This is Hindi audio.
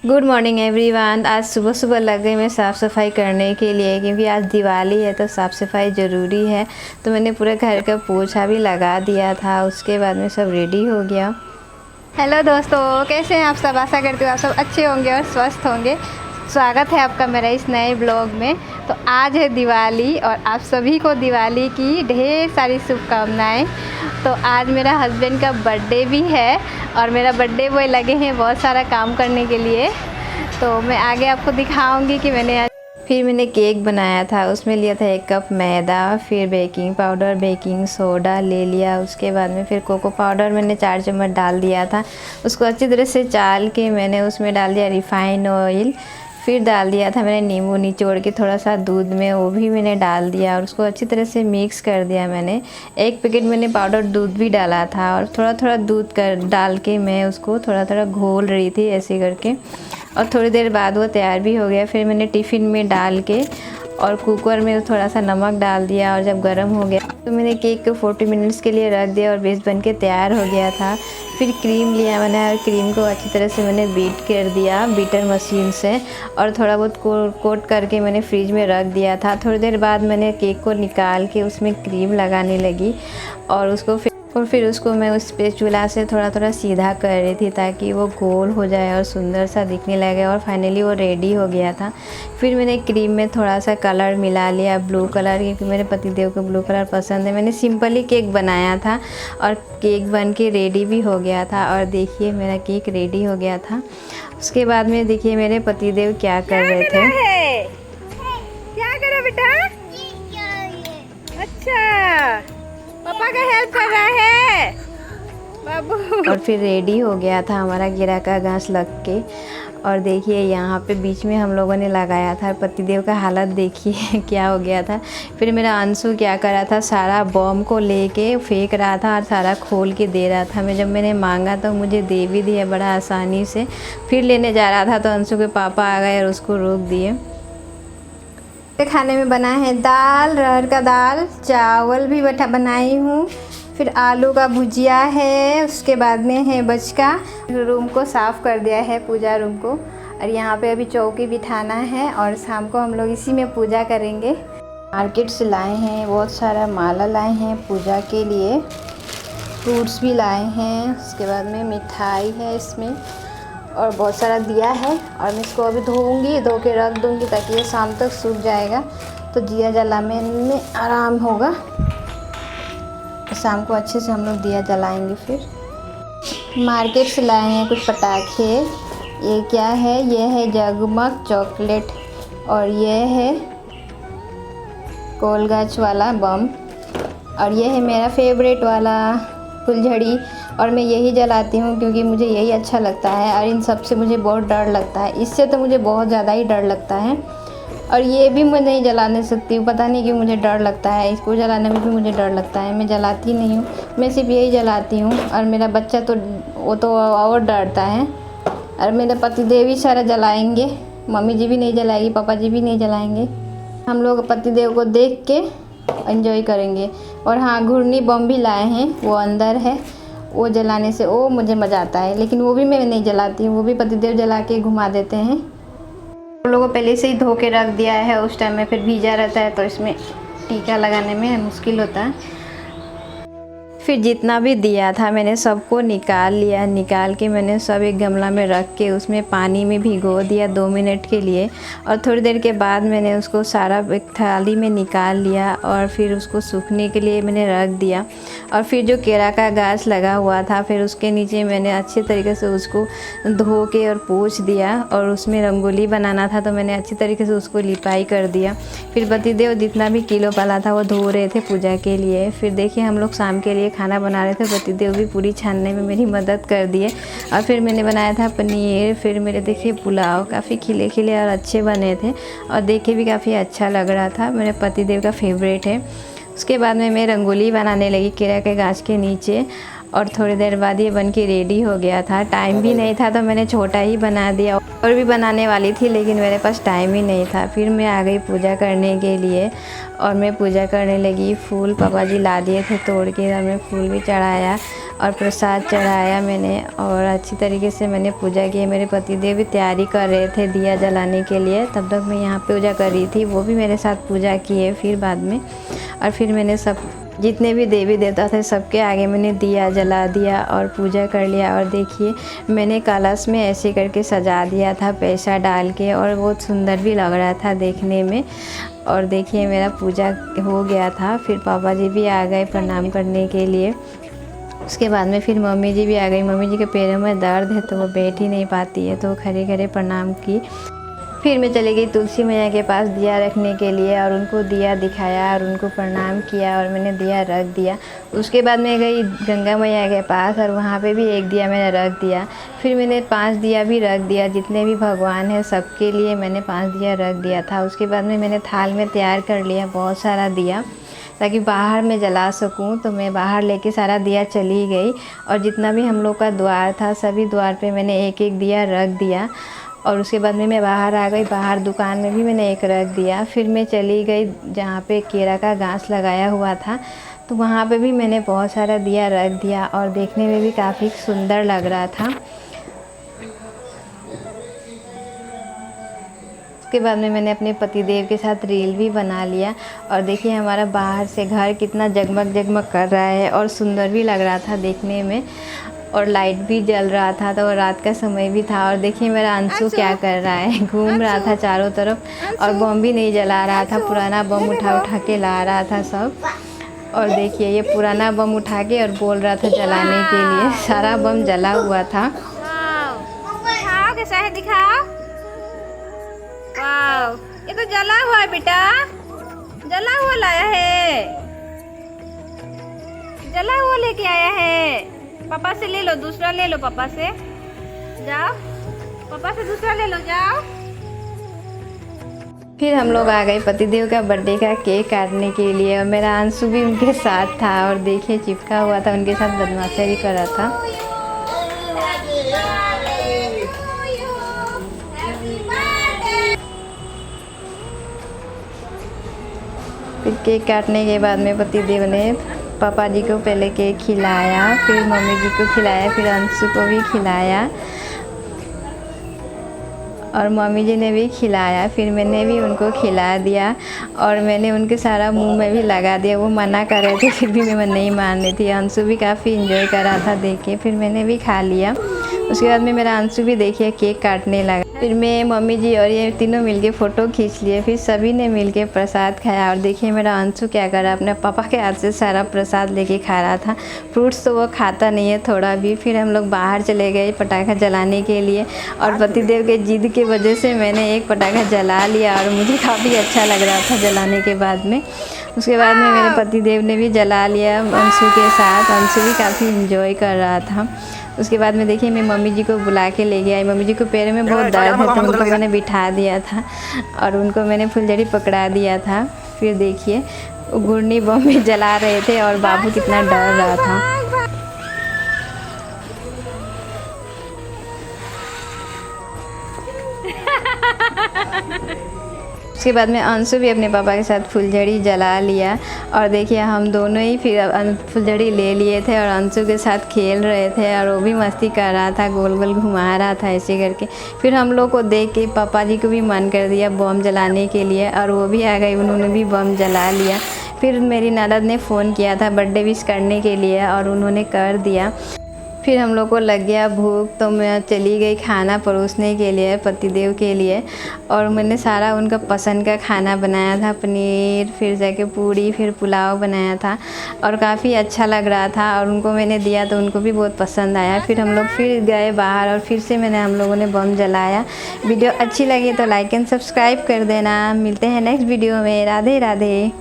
Good morning everyone. आज सुबह सुबह लग गई मैं साफ़ सफाई करने के लिए, क्योंकि आज दिवाली है तो साफ़ सफाई ज़रूरी है। तो मैंने पूरे घर का पोछा भी लगा दिया था। उसके बाद में सब रेडी हो गया। हेलो दोस्तों, कैसे हैं आप सब? आशा करती हूँ आप सब अच्छे होंगे और स्वस्थ होंगे। स्वागत है आपका मेरा इस नए ब्लॉग में। तो आज है दिवाली और आप सभी को दिवाली की ढेर सारी शुभकामनाएं। तो आज मेरा हस्बैंड का बर्थडे भी है और मेरा बर्थडे बॉय लगे हैं बहुत सारा काम करने के लिए। तो मैं आगे आपको दिखाऊंगी कि मैंने केक बनाया था। उसमें लिया था 1 कप मैदा, फिर बेकिंग पाउडर, बेकिंग सोडा ले लिया। उसके बाद में फिर कोको पाउडर मैंने 4 चम्मच डाल दिया था। उसको अच्छी तरह से चाल के मैंने उसमें डाल दिया रिफ़ाइन ऑयल। फिर डाल दिया था मैंने नींबू निचोड़ के थोड़ा सा दूध में, वो भी मैंने डाल दिया और उसको अच्छी तरह से मिक्स कर दिया। मैंने 1 पैकेट मैंने पाउडर दूध भी डाला था और थोड़ा थोड़ा दूध डाल के मैं उसको थोड़ा थोड़ा घोल रही थी ऐसे करके। और थोड़ी देर बाद वो तैयार भी हो गया। फिर मैंने टिफ़िन में डाल के और कुकर में थोड़ा सा नमक डाल दिया और जब गर्म हो गया तो मैंने केक को 40 मिनट्स के लिए रख दिया और बेस बन के तैयार हो गया था। फिर क्रीम लिया मैंने और क्रीम को अच्छी तरह से मैंने बीट कर दिया बीटर मशीन से और थोड़ा बहुत कोट करके मैंने फ्रिज में रख दिया था। थोड़ी देर बाद मैंने केक को निकाल के उसमें क्रीम लगाने लगी और फिर उसको मैं उस स्पैचुला से थोड़ा थोड़ा सीधा कर रही थी ताकि वो गोल हो जाए और सुंदर सा दिखने लगे। और फाइनली वो रेडी हो गया था। फिर मैंने क्रीम में थोड़ा सा कलर मिला लिया, ब्लू कलर, क्योंकि मेरे पतिदेव को ब्लू कलर पसंद है। मैंने सिंपली केक बनाया था और केक बन के रेडी भी हो गया था। और देखिए मेरा केक रेडी हो गया था। उसके बाद में देखिए मेरे पतिदेव क्या कर रहे थे। क्या करा बेटा? अच्छा, पापा का हेल्प कर रहा है बाबू। और फिर रेडी हो गया था हमारा गिरा का घास लग के। और देखिए यहाँ पे बीच में हम लोगों ने लगाया था। पतिदेव का हालत देखिए क्या हो गया था। फिर मेरा अंशु क्या कर रहा था, सारा बॉम्ब को लेके फेंक रहा था और सारा खोल के दे रहा था। जब मैंने मांगा तो मुझे दे भी दिया बड़ा आसानी से। फिर लेने जा रहा था तो अंशु के पापा आ गए और उसको रोक दिए। खाने में बना है दाल, अरहर का दाल, चावल भी बनाई हूँ, फिर आलू का भुजिया है। उसके बाद में है बचका। रूम को साफ़ कर दिया है, पूजा रूम को। और यहाँ पे अभी चौकी बिठाना है और शाम को हम लोग इसी में पूजा करेंगे। मार्केट से लाए हैं बहुत सारा माला लाए हैं पूजा के लिए, फ्रूट्स भी लाए हैं। उसके बाद में मिठाई है इसमें और बहुत सारा दिया है। और मैं इसको अभी धोऊंगी, धो के रख दूंगी ताकि ये शाम तक सूख जाएगा तो दिया जलाने में आराम होगा। तो शाम को अच्छे से हम लोग दिया जलाएंगे। फिर मार्केट से लाए हैं कुछ पटाखे। ये क्या है? ये है जगमग चॉकलेट और ये है कोलगाछ वाला बम और ये है मेरा फेवरेट वाला फुलझड़ी। और मैं यही जलाती हूँ क्योंकि मुझे यही अच्छा लगता है। और इन सब से मुझे बहुत डर लगता है, इससे तो मुझे बहुत ज़्यादा ही डर लगता है। और ये भी मैं नहीं जलाने सकती हूँ, पता नहीं क्यों मुझे डर लगता है। इसको जलाने में भी मुझे डर लगता है, मैं जलाती नहीं हूँ। मैं सिर्फ यही जलाती हूँ। और मेरा बच्चा तो वो तो और डरता है। और मेरे पतिदेव ही सारा जलाएँगे, मम्मी जी भी नहीं जलाएगी, पापा जी भी नहीं जलाएँगे। हम लोग पतिदेव को देख के एंजॉय करेंगे। और हाँ, घुर्नी बम भी लाए हैं, वो अंदर है। वो जलाने से वो मुझे मज़ा आता है, लेकिन वो भी मैं नहीं जलाती हूँ, वो भी पतिदेव जला के घुमा देते हैं। हम लोगों को पहले से ही धो के रख दिया है, उस टाइम में फिर भीजा रहता है तो इसमें टीका लगाने में मुश्किल होता है। फिर जितना भी दिया था मैंने सबको निकाल लिया। निकाल के मैंने सब एक गमला में रख के उसमें पानी में भिगो दिया 2 मिनट के लिए। और थोड़ी देर के बाद मैंने उसको सारा एक थाली में निकाल लिया और फिर उसको सूखने के लिए मैंने रख दिया। और फिर जो केला का गाछ लगा हुआ था, फिर उसके नीचे मैंने अच्छे तरीके से उसको धो के और पोंछ दिया। और उसमें रंगोली बनाना था तो मैंने अच्छी तरीके से उसको लिपाई कर दिया। फिर पतिदेव जितना भी किलो पाला था वो धो रहे थे पूजा के लिए। फिर देखिए हम लोग शाम के लिए खाना बना रहे थे, पतिदेव भी पूरी छानने में मेरी मदद कर दिए। और फिर मैंने बनाया था पनीर। फिर मेरे देखिए पुलाव काफ़ी खिले खिले और अच्छे बने थे और देखे भी काफ़ी अच्छा लग रहा था, मेरे पतिदेव का फेवरेट है। उसके बाद में मैं रंगोली बनाने लगी केला के गाछ के नीचे। और थोड़ी देर बाद ये बन के रेडी हो गया था। टाइम भी नहीं था तो मैंने छोटा ही बना दिया, और भी बनाने वाली थी लेकिन मेरे पास टाइम ही नहीं था। फिर मैं आ गई पूजा करने के लिए और मैं पूजा करने लगी। फूल पापा जी ला दिए थे तोड़ के, और मैं फूल भी चढ़ाया और प्रसाद चढ़ाया मैंने, और अच्छी तरीके से मैंने पूजा की। मेरे पतिदेव भी तैयारी कर रहे थे दिया जलाने के लिए, तब तक मैं यहाँ पूजा कर रही थी। वो भी मेरे साथ पूजा किए फिर बाद में। और फिर मैंने सब जितने भी देवी देवता थे सबके आगे मैंने दिया जला दिया और पूजा कर लिया। और देखिए मैंने कलश में ऐसे करके सजा दिया था पैसा डाल के, और बहुत सुंदर भी लग रहा था देखने में। और देखिए मेरा पूजा हो गया था। फिर पापा जी भी आ गए प्रणाम करने के लिए। उसके बाद में फिर मम्मी जी भी आ गई। मम्मी जी के पैरों में दर्द है तो वो बैठ ही नहीं पाती है, तो वो खड़े खड़े प्रणाम की। फिर मैं चली गई तुलसी मैया के पास दिया रखने के लिए, और उनको दिया दिखाया और उनको प्रणाम किया और मैंने दिया रख दिया। उसके बाद मैं गई गंगा मैया के पास, और वहाँ पे भी एक दिया मैंने रख दिया। फिर मैंने 5 दिया भी रख दिया, जितने भी भगवान हैं सबके लिए मैंने 5 दिया रख दिया था। उसके बाद में मैंने थाल में तैयार कर लिया बहुत सारा दिया, ताकि बाहर में जला सकूं। तो मैं बाहर लेके सारा दिया चली गई, और जितना भी हम लोग का द्वार था सभी द्वार पे मैंने एक एक दिया रख दिया। और उसके बाद में मैं बाहर आ गई। बाहर दुकान में भी मैंने एक रख दिया। फिर मैं चली गई जहाँ पे केरा का घास लगाया हुआ था, तो वहाँ पे भी मैंने बहुत सारा दिया रख दिया, और देखने में भी काफ़ी सुंदर लग रहा था। उसके बाद में मैंने अपने पतिदेव के साथ रील भी बना लिया। और देखिए हमारा बाहर से घर कितना जगमग जगमग कर रहा है और सुंदर भी लग रहा था देखने में, और लाइट भी जल रहा था, तो रात का समय भी था। और देखिए मेरा अंशु क्या कर रहा है, घूम रहा था चारों तरफ, और बम भी नहीं जला रहा था, पुराना बम उठा उठा के ला रहा था सब। और देखिए ये पुराना बम उठा के और बोल रहा था जलाने के लिए, सारा बम जला हुआ था। दिखाओ कैसा है, दिखाओ। वाव, ये तो जला हुआ है बेटा, जला हुआ लाया है, जला हुआ लेके आया है। पापा से ले लो, दूसरा ले लो पापा से, जाओ पापा से दूसरा ले लो, जाओ। फिर हम लोग आ गए पतिदेव का बर्थडे का केक काटने के लिए, और मेरा अंशु भी उनके साथ था, और देखिए चिपका हुआ था, उनके साथ बदमाशी कर रहा था। फिर केक काटने के बाद में पतिदेव ने पापा जी को पहले केक खिलाया, फिर मम्मी जी को खिलाया, फिर अंशु को भी खिलाया, और मम्मी जी ने भी खिलाया। फिर मैंने भी उनको खिला दिया, और मैंने उनके सारा मुंह में भी लगा दिया। वो मना कर रहे थे फिर भी मैं नहीं मान रही थी। अंशु भी काफ़ी इंजॉय कर रहा था देख के, फिर मैंने भी खा लिया। उसके बाद में मेरा अंशु भी देखिए केक काटने लगा। फिर मैं मम्मी जी और ये तीनों मिलके फ़ोटो खींच लिए। फिर सभी ने मिलके प्रसाद खाया, और देखिए मेरा अंशु क्या कर रहा है, अपने पापा के हाथ से सारा प्रसाद लेके खा रहा था। फ्रूट्स तो वो खाता नहीं है थोड़ा भी। फिर हम लोग बाहर चले गए पटाखा जलाने के लिए, और पतिदेव के जिद की वजह से मैंने एक पटाखा जला लिया, और मुझे काफ़ी अच्छा लग रहा था जलाने के बाद में। उसके बाद में मेरे पतिदेव ने भी जला लिया अंशु के साथ। अंशु भी काफ़ी इंजॉय कर रहा था। उसके बाद में देखिए मैं मम्मी जी को बुला के ले गई। मम्मी जी को पैर में बहुत दर्द है, तो उनको मैंने बिठा दिया था, और उनको मैंने फुलझड़ी पकड़ा दिया था। फिर देखिए गुड़नी बम भी जला रहे थे, और बाबू कितना डर रहा था। उसके बाद में अंशु भी अपने पापा के साथ फुलझड़ी जला लिया, और देखिए हम दोनों ही फिर फुलझड़ी ले लिए थे, और अंशु के साथ खेल रहे थे, और वो भी मस्ती कर रहा था, गोल गोल घुमा रहा था ऐसे करके। फिर हम लोग को देख के पापा जी को भी मन कर दिया बम जलाने के लिए, और वो भी आ गए, उन्होंने भी बम जला लिया। फिर मेरी ननद ने फ़ोन किया था बर्थडे विश करने के लिए, और उन्होंने कर दिया। फिर हम लोग को लग गया भूख, तो मैं चली गई खाना परोसने के लिए पतिदेव के लिए, और मैंने सारा उनका पसंद का खाना बनाया था, पनीर, फिर जाके पूड़ी, फिर पुलाव बनाया था, और काफ़ी अच्छा लग रहा था। और उनको मैंने दिया तो उनको भी बहुत पसंद आया। फिर हम लोग फिर गए बाहर, और फिर से हम लोगों ने बम जलाया। वीडियो अच्छी लगी तो लाइक एंड सब्सक्राइब कर देना। मिलते हैं नेक्स्ट वीडियो में। राधे राधे।